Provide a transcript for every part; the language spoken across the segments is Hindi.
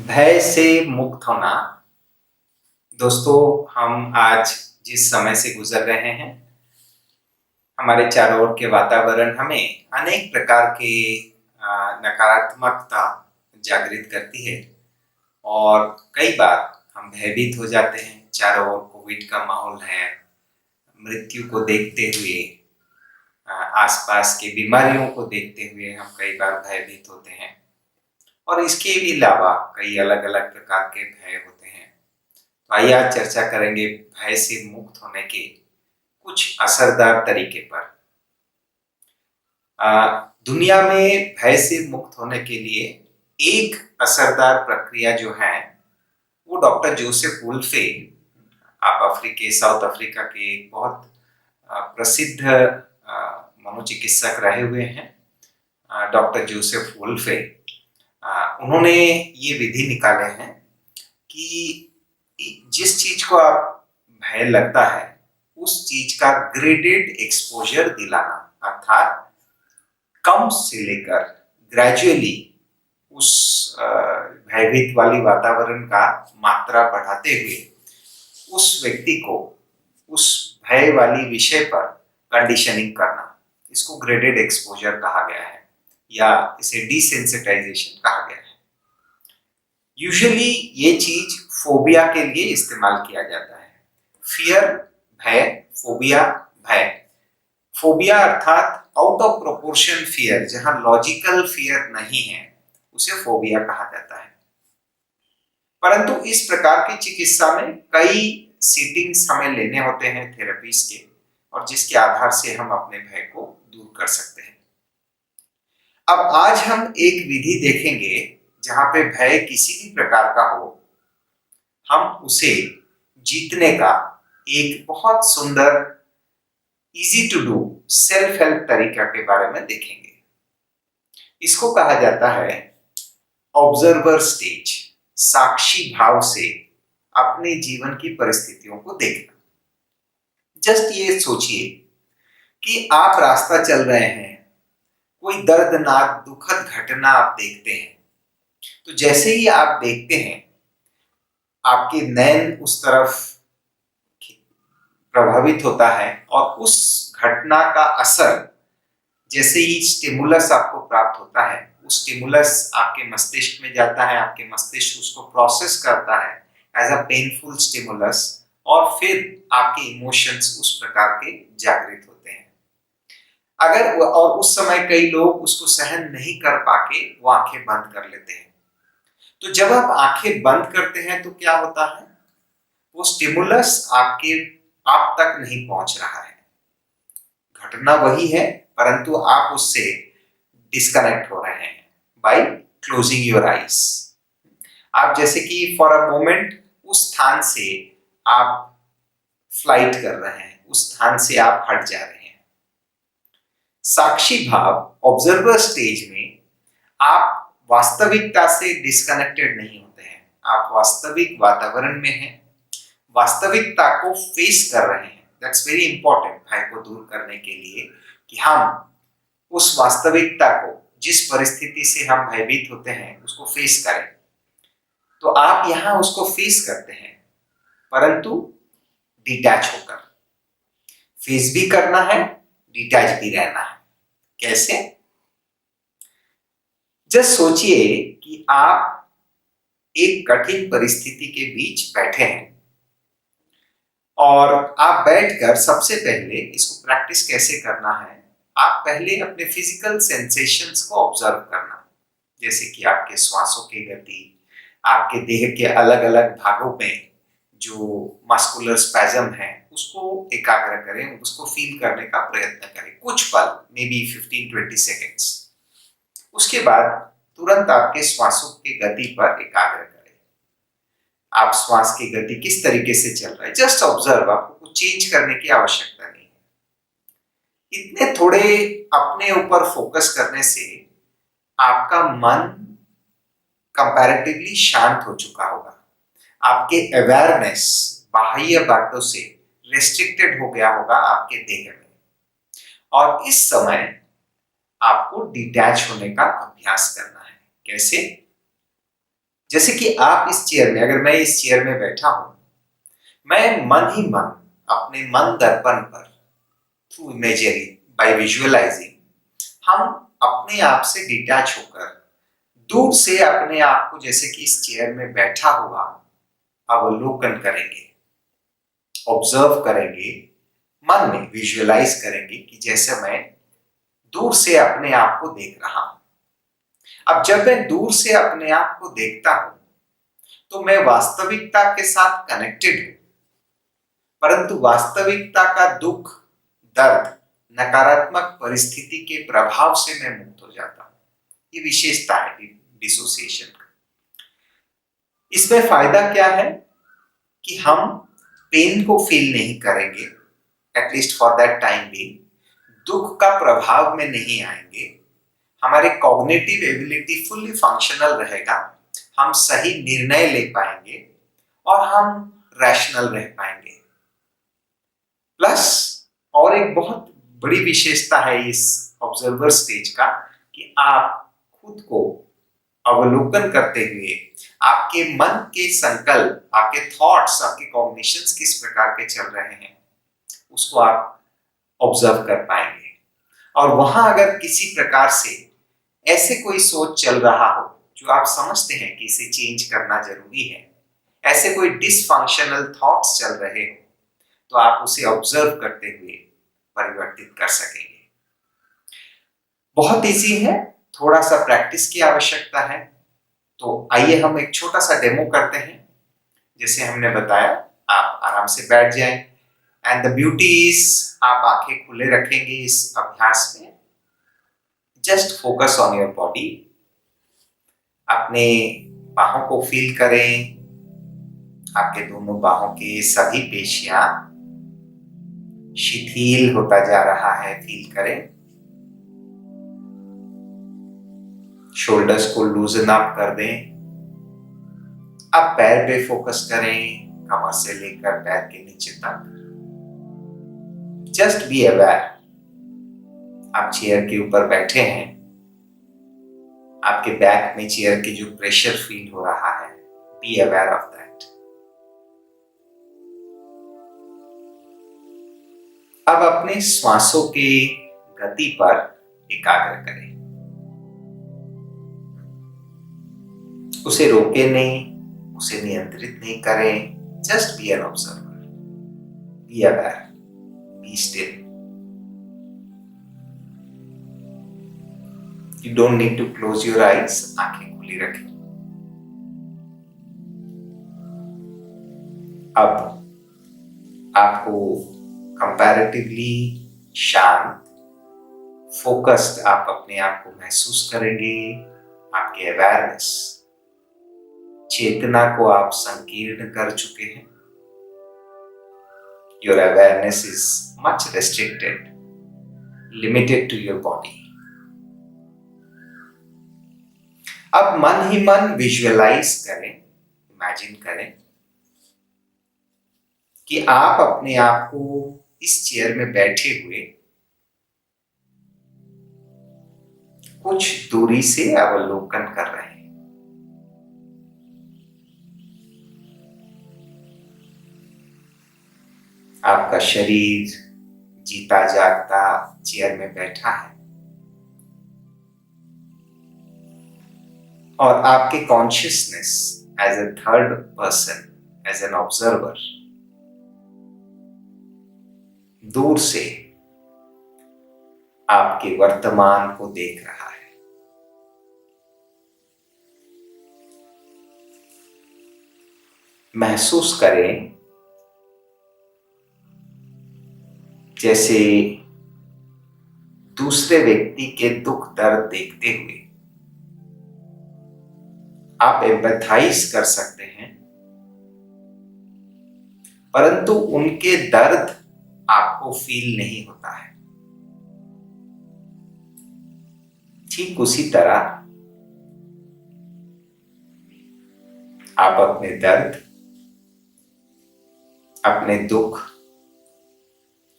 भय से मुक्त होना। दोस्तों, हम आज जिस समय से गुजर रहे हैं, हमारे चारों ओर के वातावरण हमें अनेक प्रकार के नकारात्मकता जागृत करती है और कई बार हम भयभीत हो जाते हैं। चारों ओर कोविड का माहौल है, मृत्यु को देखते हुए, आसपास की बीमारियों को देखते हुए हम कई बार भयभीत होते हैं और इसके भी अलावा कई अलग अलग प्रकार के भय होते हैं। तो आइए आज चर्चा करेंगे भय से मुक्त होने के कुछ असरदार तरीके पर। दुनिया में भय से मुक्त होने के लिए एक असरदार प्रक्रिया जो है वो डॉक्टर जोसेफ वुल्फे, आप साउथ अफ्रीका के एक बहुत प्रसिद्ध मनोचिकित्सक रहे हुए हैं, डॉक्टर जोसेफ वुल्फे। उन्होंने ये विधि निकाले हैं कि जिस चीज को आप भय लगता है उस चीज का ग्रेडेड एक्सपोजर दिलाना, अर्थात कम से लेकर ग्रेजुअली उस भयभीत वाली वातावरण का मात्रा बढ़ाते हुए उस व्यक्ति को उस भय वाली विषय पर कंडीशनिंग करना, इसको ग्रेडेड एक्सपोजर कहा गया है या इसे डिसेंसिटाइजेशन कहा गया है। यूजुअली ये चीज फोबिया के लिए इस्तेमाल किया जाता है। फियर भय, फोबिया भय। फोबिया अर्थात आउट ऑफ प्रोपोर्शन फियर, जहां लॉजिकल फियर नहीं है, उसे फोबिया कहा जाता है। परंतु इस प्रकार की चिकित्सा में कई सीटिंग्स हमें लेने होते हैं थेरेपीज के, और जिसके आधार से हम अपने भय को दूर कर सकते हैं। अब आज हम एक विधि देखेंगे जहां पे भय किसी भी प्रकार का हो, हम उसे जीतने का एक बहुत सुंदर easy to do self help तरीका के बारे में देखेंगे। इसको कहा जाता है ऑब्जर्वर स्टेज, साक्षी भाव से अपने जीवन की परिस्थितियों को देखना। जस्ट ये सोचिए कि आप रास्ता चल रहे हैं, कोई दर्दनाक दुखद घटना आप देखते हैं, तो जैसे ही आप देखते हैं आपके नयन उस तरफ प्रभावित होता है और उस घटना का असर, जैसे ही स्टिमुलस आपको प्राप्त होता है, उस स्टिमुलस आपके मस्तिष्क में जाता है, आपके मस्तिष्क उसको प्रोसेस करता है एज अ पेनफुल स्टिमुलस, और फिर आपके इमोशंस उस प्रकार के जागृत होते हैं। और उस समय कई लोग उसको सहन नहीं कर पाके वो आंखें बंद कर लेते हैं। तो जब आप आंखें बंद करते हैं तो क्या होता है, वो स्टिमुलस आप तक नहीं पहुंच रहा है। घटना वही है, परंतु आप उससे डिस्कनेक्ट हो रहे हैं बाय क्लोजिंग योर आईज। आप जैसे कि फॉर अ मोमेंट उस स्थान से आप फ्लाइट कर रहे हैं, उस स्थान से आप हट जा रहे हैं। साक्षी भाव ऑब्जर्वर स्टेज में आप वास्तविकता से डिस्कनेक्टेड नहीं होते हैं, आप वास्तविक वातावरण में हैं, वास्तविकता को फेस कर रहे हैं। दैट्स वेरी इंपॉर्टेंट भय को दूर करने के लिए, कि हम उस वास्तविकता को, जिस परिस्थिति से हम भयभीत होते हैं, उसको फेस करें। तो आप यहां उसको फेस करते हैं, परंतु डिटैच होकर। फेस भी करना है, डिटैच भी रहना है। कैसे? जस्ट सोचिए कि आप एक कठिन परिस्थिति के बीच बैठे हैं और आप बैठकर सबसे पहले इसको प्रैक्टिस कैसे करना है, आप पहले अपने फिजिकल सेंसेशंस को ऑब्जर्व करना, जैसे कि आपके श्वासों की गति, आपके देह के अलग अलग भागों में जो मस्कुलर स्पैज़म है उसको एकाग्र करें, उसको फील करने का प्रयत्न करें कुछ पल, मे बी 15-20 सेकेंड्स। उसके बाद तुरंत आपके श्वासों की गति पर एकाग्र करें। आप श्वास की गति किस तरीके से चल रहा है, जस्ट ऑब्जर्व। आपको कुछ चेंज करने की आवश्यकता नहीं है। इतने थोड़े अपने ऊपर फोकस करने से आपका मन कंपैरेटिवली शांत हो चुका होगा, आपके अवेयरनेस बाह्य बातों से रेस्ट्रिक्टेड हो गया होगा आपके देह में, और इस समय आपको डिटैच होने का अभ्यास करना है। कैसे? जैसे कि आप इस चेयर में, अगर मैं इस चेयर में बैठा हूं, मैं मन ही मन अपने मन दर्पण पर थ्रू इमेजिंग, बाय विजुअलाइजिंग, हम अपने आप से डिटैच होकर दूर से अपने आप को जैसे कि इस चेयर में बैठा हुआ अवलोकन करेंगे, ऑब्जर्व करेंगे, मन में विजुअलाइज करेंगे कि जैसे मैं दूर से अपने आप को देख रहा हूं। अब जब मैं दूर से अपने आप को देखता हूं तो मैं वास्तविकता के साथ कनेक्टेड हूं, परंतु वास्तविकता का दुख, दर्द, नकारात्मक परिस्थिति के प्रभाव से मैं मुक्त हो जाता हूं। ये विशेषता है डिसोसिएशन का। इसमें फायदा क्या है कि हम पेन को फील नहीं करेंगे, at least for that time being, दुख का प्रभाव में नहीं आएंगे, हमारे कॉग्निटिव एबिलिटी फुल्ली फंक्शनल रहेगा, हम सही निर्णय ले पाएंगे और हम रैशनल रह पाएंगे। प्लस और एक बहुत बड़ी विशेषता है इस ऑब्जर्वर स्टेज का कि आप खुद को अवलोकन करते हुए आपके मन के संकल्प, आपके थॉट्स, आपके कॉग्निशंस किस प्रकार के चल रहे हैं उसको आप ऑब्जर्व कर पाएंगे। और वहां अगर किसी प्रकार से ऐसे कोई सोच चल रहा हो जो आप समझते हैं कि इसे चेंज करना जरूरी है, ऐसे कोई डिसफंक्शनल थॉट्स चल रहे हो, तो आप उसे ऑब्जर्व करते हुए परिवर्तित कर सकेंगे। बहुत इजी है, थोड़ा सा प्रैक्टिस की आवश्यकता है। तो आइए हम एक छोटा सा डेमो करते हैं। जैसे हमने बताया, आप आराम से बैठ जाएं एंड द ब्यूटी इज आप आंखें खुले रखेंगे इस अभ्यास में। Just focus on your body. अपने बाहों को फील करें, आपके दोनों बाहों के सभी पेशियां शिथिल होता जा रहा है, फील करें। शोल्डर्स को लूजन अप कर दें। अब पैर पे फोकस करें, कमर से लेकर पैर के नीचे तक। जस्ट बी अवेयर, आप चेयर के ऊपर बैठे हैं, आपके बैक में चेयर के जो प्रेशर फील हो रहा है, बी अवेयर ऑफ दैट। अब अपने श्वासों की गति पर एकाग्र करें, उसे रोके नहीं, उसे नियंत्रित नहीं करें। Just be an observer, be aware, be still. You don't need to close your eyes, आंखें खुली रखें। अब आपको कंपैरेटिवली शांत, फोकस्ड आप अपने आप को महसूस करेंगे। आपके अवेयरनेस, चेतना को आप संकीर्ण कर चुके हैं। Your awareness is much restricted, limited to your body. अब मन ही मन विजुअलाइज करें, इमेजिन करें कि आप अपने आप को इस चेयर में बैठे हुए कुछ दूरी से अवलोकन कर रहे हैं। आपका शरीर जीता जागता चेयर में बैठा है और आपके consciousness as a third person, as an observer, दूर से आपके वर्तमान को देख रहा है। महसूस करें जैसे दूसरे व्यक्ति के दुख दर्द देखते हुए आप एम्पैथाइज कर सकते हैं, परंतु उनके दर्द आपको फील नहीं होता है। ठीक उसी तरह आप अपने दर्द, अपने दुख,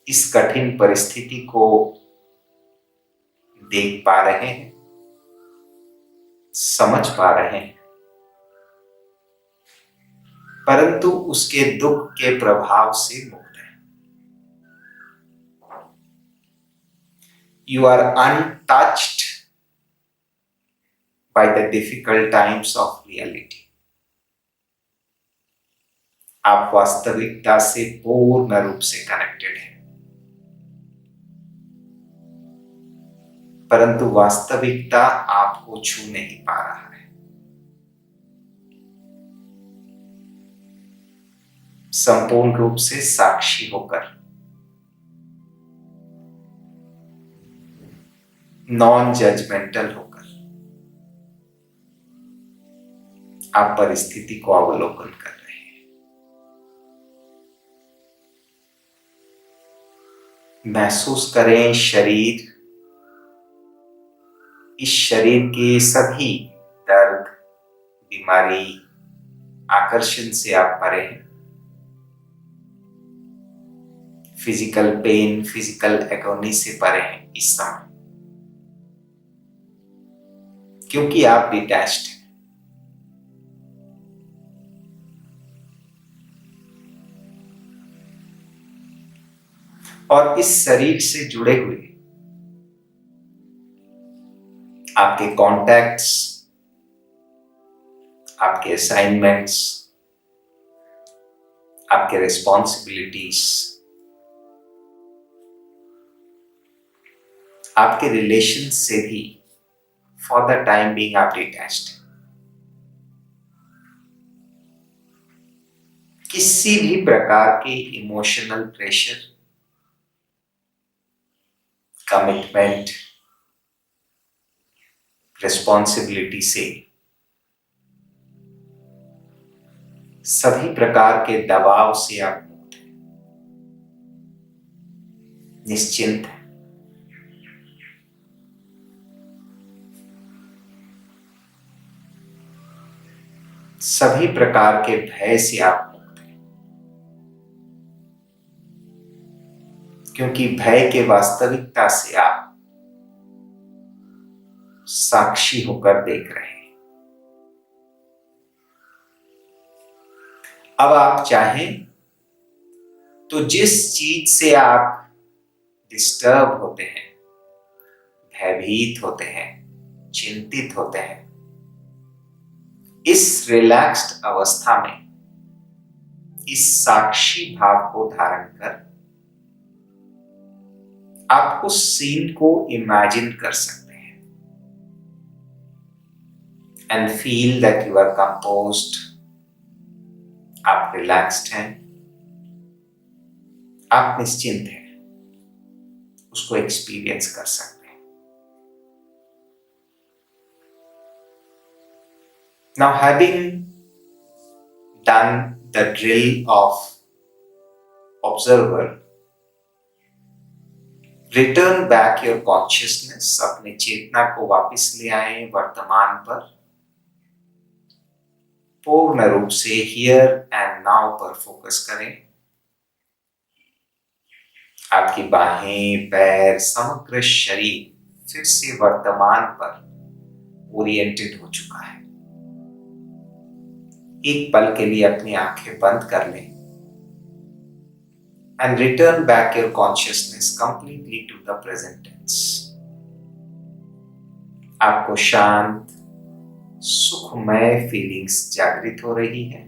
इस कठिन परिस्थिति को देख पा रहे हैं, समझ पा रहे हैं, परंतु उसके दुख के प्रभाव से मुक्त है। You are untouched by the difficult times of reality. आप वास्तविकता से पूर्ण रूप से कनेक्टेड हैं, परंतु वास्तविकता आपको छू नहीं पा रहा है। संपूर्ण रूप से साक्षी होकर, नॉन जजमेंटल होकर आप परिस्थिति को अवलोकन कर रहे हैं। महसूस करें शरीर, इस शरीर के सभी दर्द, बीमारी, आकर्षण से आप परे हैं। फिजिकल पेन, फिजिकल एगोनी से परे हैं इस समय, क्योंकि आप डिटैच्ड हैं। और इस शरीर से जुड़े हुए आपके कॉन्टैक्ट्स, आपके असाइनमेंट्स, आपके रिस्पॉन्सिबिलिटीज, आपके रिलेशन से भी फॉर द टाइम बीइंग आप डिटैच्ड। किसी भी प्रकार के इमोशनल प्रेशर, कमिटमेंट, रिस्पॉन्सिबिलिटी से, सभी प्रकार के दबाव से आप मुक्त हैं, निश्चिंत हैं। सभी प्रकार के भय से आप मुक्त हैं, क्योंकि भय के वास्तविकता से आप साक्षी होकर देख रहे हैं। अब आप चाहें तो जिस चीज से आप डिस्टर्ब होते हैं, भयभीत होते हैं, चिंतित होते हैं, इस रिलैक्स्ड अवस्था में इस साक्षी भाव को धारण कर आप उस सीन को इमेजिन कर सकते हैं and feel that you are composed. आप रिलैक्स्ड हैं, आप निश्चिंत हैं, उसको एक्सपीरियंस कर सकते हैं। Now, having done the drill of observer, return back your consciousness, अपने चेतना को वापस ले आए वर्तमान पर, पूर्ण रूप से हियर एंड नाउ पर फोकस करें। आपकी बाहें, पैर, समग्र शरीर फिर से वर्तमान पर ओरिएंटेड हो चुका है। एक पल के लिए अपनी आंखें बंद कर लें and return back your consciousness completely to the present tense. आपको शांत, सुखमय फीलिंग्स जागृत हो रही है।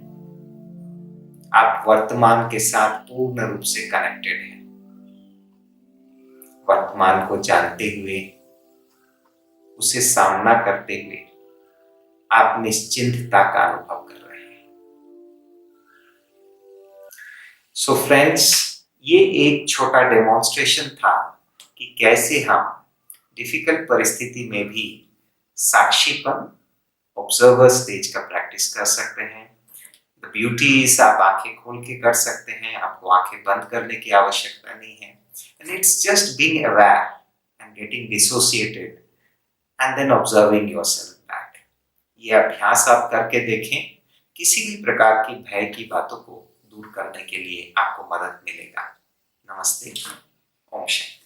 आप वर्तमान के साथ पूर्ण रूप से कनेक्टेड हैं। वर्तमान को जानते हुए, उसे सामना करते हुए आप निश्चिंतता का अनुभव कर रहे हैं। सो फ्रेंड्स, ये एक छोटा डेमोन्स्ट्रेशन था कि कैसे हम डिफिकल्ट परिस्थिति में भी साक्षीपन, ऑब्जर्वर स्टेज का प्रैक्टिस कर सकते हैं। द ब्यूटी इज आप आंखें खोल के कर सकते हैं, आपको आंखें बंद करने की आवश्यकता नहीं है। And it's just being aware and getting dissociated and then observing yourself back. ये अभ्यास आप करके देखें, किसी भी प्रकार की भय की बातों को दूर करने के लिए आपको मदद मिलेगा। नमस्ते, ओम शांति।